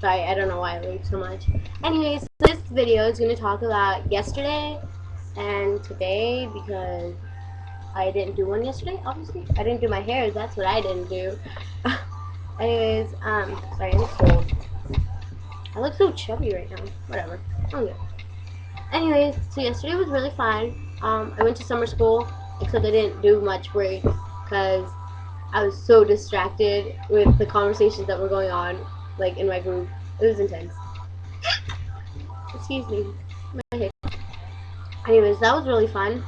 Sorry, I don't know why I leave so much. Anyways, this video is going to talk about yesterday and today because I didn't do one yesterday, obviously. I didn't do my hair, that's what I didn't do. Anyways, sorry, I'm cold. I look so chubby right now. Whatever. I'm good. Anyways, so yesterday was really fun. I went to summer school, except I didn't do much work because I was so distracted with the conversations that were going on, like, in my group. It was intense. Excuse me. My head. Anyways, that was really fun.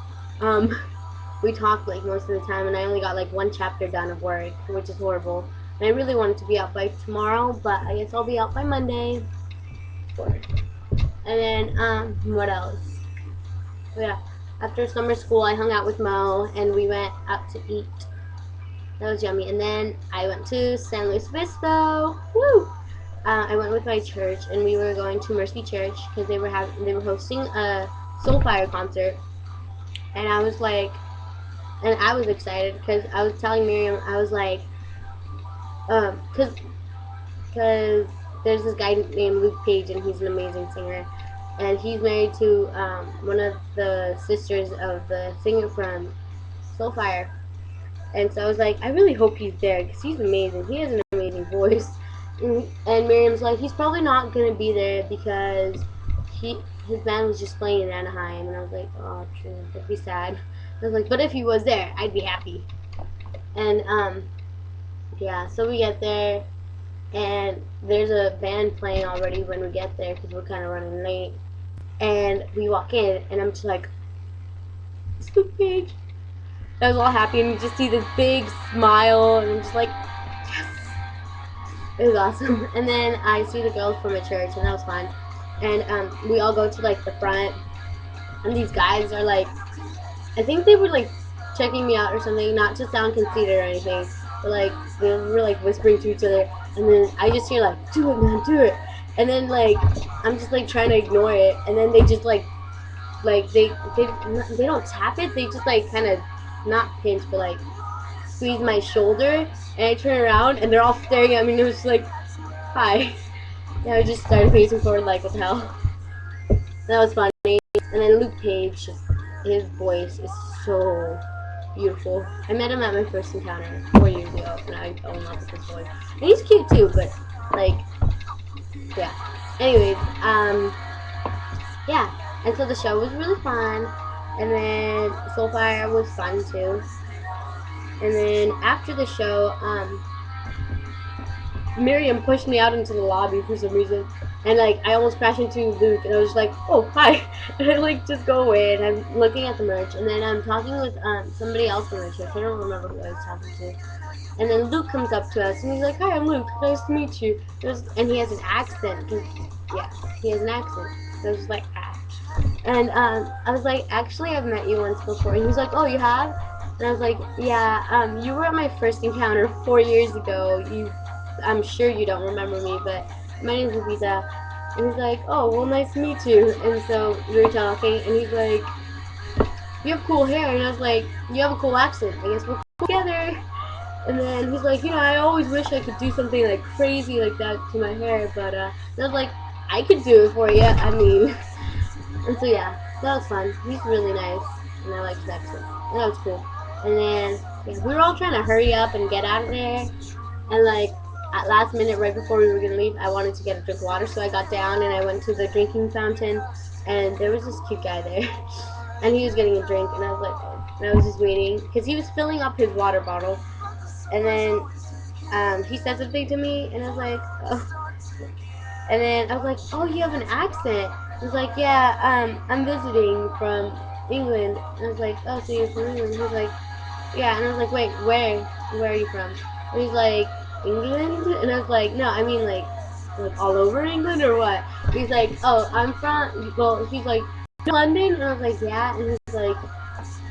We talked, like, most of the time, and I only got, like, one chapter done of work, which is horrible. And I really wanted to be out by tomorrow, but I guess I'll be out by Monday. And then, what else? Oh, yeah. After summer school, I hung out with Mo, and we went out to eat. That was yummy. And then I went to San Luis Obispo. Woo! I went with my church, and we were going to Mercy Church because they were hosting a Soulfire concert. And I was like, and I was excited because I was telling Miriam, I was like, because there's this guy named Luke Page, and he's an amazing singer. And he's married to one of the sisters of the singer from Soulfire. And so I was like, I really hope he's there because he's amazing. He has an amazing voice. And Miriam's like, he's probably not going to be there because his band was just playing in Anaheim. And I was like, oh, true. That'd be sad. I was like, but if he was there, I'd be happy. And, yeah, so we get there. And there's a band playing already when we get there because we're kind of running late. And we walk in, and I'm just like, it's Luke Page. I was all happy, and you just see this big smile, and I'm just like, yes! It was awesome. And then I see the girls from a church, and that was fun. And we all go to, like, the front, and these guys are, like, I think they were, like, checking me out or something, not to sound conceited or anything, but, like, they were, like, whispering to each other, and then I just hear, like, do it, man, do it. And then, like, I'm just, like, trying to ignore it, and then they just, like, they don't tap it, they just, like, kind of, not pinch, but, like, squeeze my shoulder, and I turn around, and they're all staring at me, and it was just like, hi. And I just started facing forward like, what the hell. That was funny. And then Luke Page, his voice is so beautiful. I met him at my first encounter 4 years ago, and I fell in love with his voice. And he's cute too, but, like, yeah. Anyways, yeah. And so the show was really fun. And then Soulfire was fun too. And then after the show, Miriam pushed me out into the lobby for some reason. And, like, I almost crashed into Luke, and I was just like, oh, hi. And I, like, just go away, and I'm looking at the merch. And then I'm talking with somebody else from the church. I don't remember who I was talking to. And then Luke comes up to us, and he's like, hi, I'm Luke. Nice to meet you. And he has an accent. Yeah, he has an accent. So I was just like, ah. And I was like, actually, I've met you once before. And he's like, oh, you have? And I was like, yeah, you were at my first encounter 4 years ago. I'm sure you don't remember me, but my name's Lupita. And he's like, oh, well, nice to meet you. And so we were talking, and he's like, you have cool hair. And I was like, you have a cool accent. I guess we're cool together. And then he's like, you know, I always wish I could do something, like, crazy like that to my hair. But and I was like, I could do it for you. I mean... And so, yeah, that was fun. He's really nice, and I liked his accent. And that was cool. And then, yeah, we were all trying to hurry up and get out of there. And, like, at last minute, right before we were going to leave, I wanted to get a drink of water. So I got down, and I went to the drinking fountain. And there was this cute guy there. And he was getting a drink, and I was like, oh. And I was just waiting. Because he was filling up his water bottle. And then he said something to me, and I was like, oh. And then I was like, oh, you have an accent. He was like, yeah, I'm visiting from England. And I was like, oh, so you're from England? He was like, yeah. And I was like, wait, where are you from? And he's like, England? And I was like, no, I mean, like all over England or what? And he's like, oh, I'm from, well, he's like, London? And I was like, yeah. And he's like,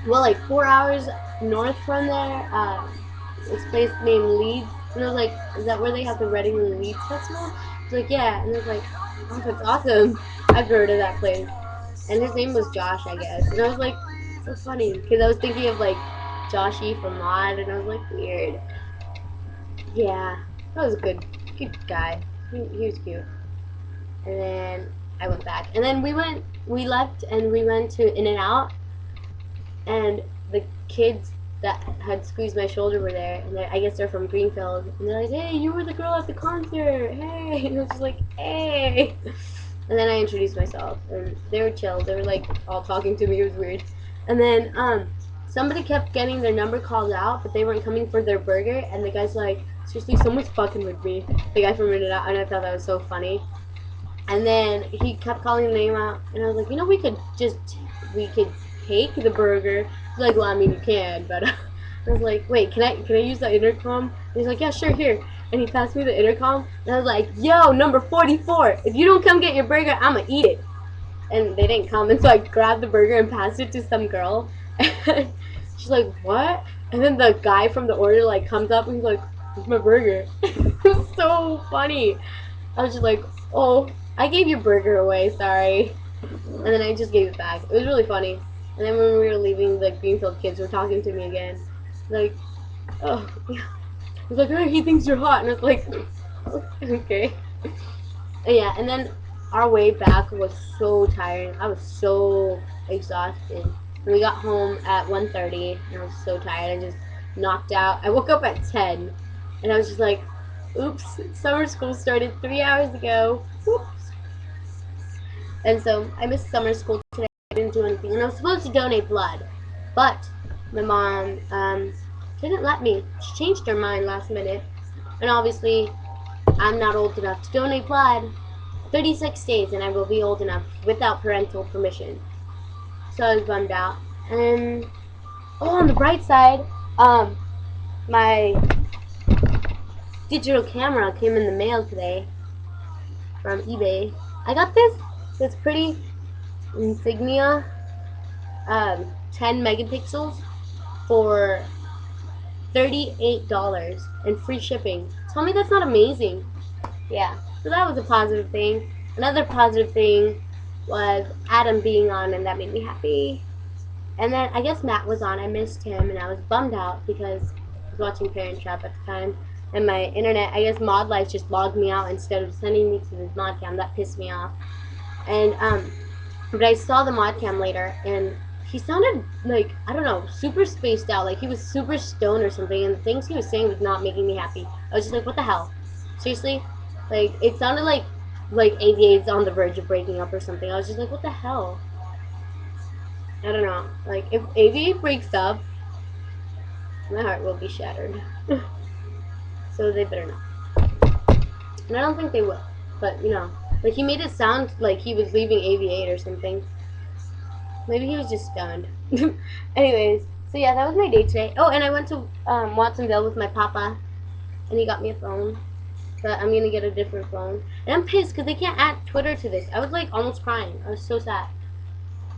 well, like 4 hours north from there, this place named Leeds. And I was like, is that where they have the Reading and Leeds Festival? He's like, yeah. And I was like, oh, that's awesome. I've heard of that place. And his name was Josh, I guess. And I was like, so funny. Because I was thinking of, like, Joshy from Mod. And I was like, weird. Yeah. That was a good guy. he was cute. And then I went back. And then we left and we went to In-N-Out. And the kids that had squeezed my shoulder were there. And I guess they're from Greenfield. And they're like, hey, you were the girl at the concert. Hey. And I was just like, hey. And then I introduced myself. And they were chill. They were like all talking to me. It was weird. And then somebody kept getting their number called out, but they weren't coming for their burger. And the guy's like, seriously, someone's fucking with me. The guy from In-N-Out. And I thought that was so funny. And then he kept calling the name out, and I was like, you know, we could take the burger. He's like, well, I mean, you can, but I was like, wait, can I use the intercom? And he's like, yeah, sure, here. And he passed me the intercom, and I was like, yo, number 44, if you don't come get your burger, I'm gonna eat it. And they didn't come, and so I grabbed the burger and passed it to some girl, and she's like, what? And then the guy from the order, like, comes up, and he's like, where's my burger? It was so funny. I was just like, oh, I gave your burger away, sorry. And then I just gave it back. It was really funny. And then when we were leaving, the Greenfield kids were talking to me again. Like, oh, I was like, oh, he thinks you're hot. And I was like, okay. And yeah, and then our way back was so tiring. I was so exhausted. And we got home at 1:30, and I was so tired. I just knocked out. I woke up at 10, and I was just like, oops, summer school started 3 hours ago. Oops. And so I missed summer school today. I didn't do anything. And I was supposed to donate blood. But my mom didn't let me. She changed her mind last minute. And obviously, I'm not old enough to donate blood. 36 days and I will be old enough without parental permission. So I was bummed out. And, oh, on the bright side, my digital camera came in the mail today from eBay. I got this pretty Insignia 10 megapixels for $38 and free shipping. Tell me that's not amazing. Yeah, so that was a positive thing. Another positive thing was Adam being on, and that made me happy. And then I guess Matt was on. I missed him, and I was bummed out because I was watching Parent Trap at the time. And my internet, I guess Mod Life just logged me out instead of sending me to the mod cam. That pissed me off. And but I saw the mod cam later, and he sounded like, I don't know, super spaced out. Like he was super stoned or something, and the things he was saying was not making me happy. I was just like, what the hell? Seriously? Like, it sounded like AVA is on the verge of breaking up or something. I was just like, what the hell? I don't know. Like, if AVA breaks up, my heart will be shattered. So they better not. And I don't think they will. But, you know, like he made it sound like he was leaving AV8 or something. Maybe he was just stoned. Anyways, so yeah, that was my day today. Oh, and I went to Watsonville with my papa, and he got me a phone. But I'm gonna get a different phone. And I'm pissed because they can't add Twitter to this. I was like almost crying. I was so sad.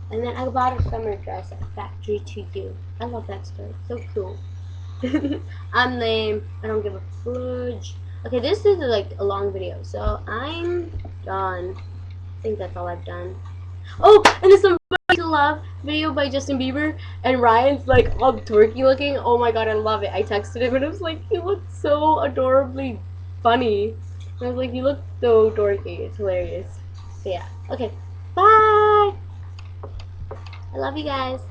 And then I bought a summer dress at Factory to You. I love that store. It's so cool. I'm lame. I don't give a fudge. Okay, this is like a long video, so I'm done. I think that's all I've done. Oh, and there's Somebody to Love video by Justin Bieber, and Ryan's like all dorky looking. Oh my god, I love it. I texted him and I was like, you look so adorably funny. And I was like, you look so dorky. It's hilarious. So yeah. Okay. Bye. I love you guys.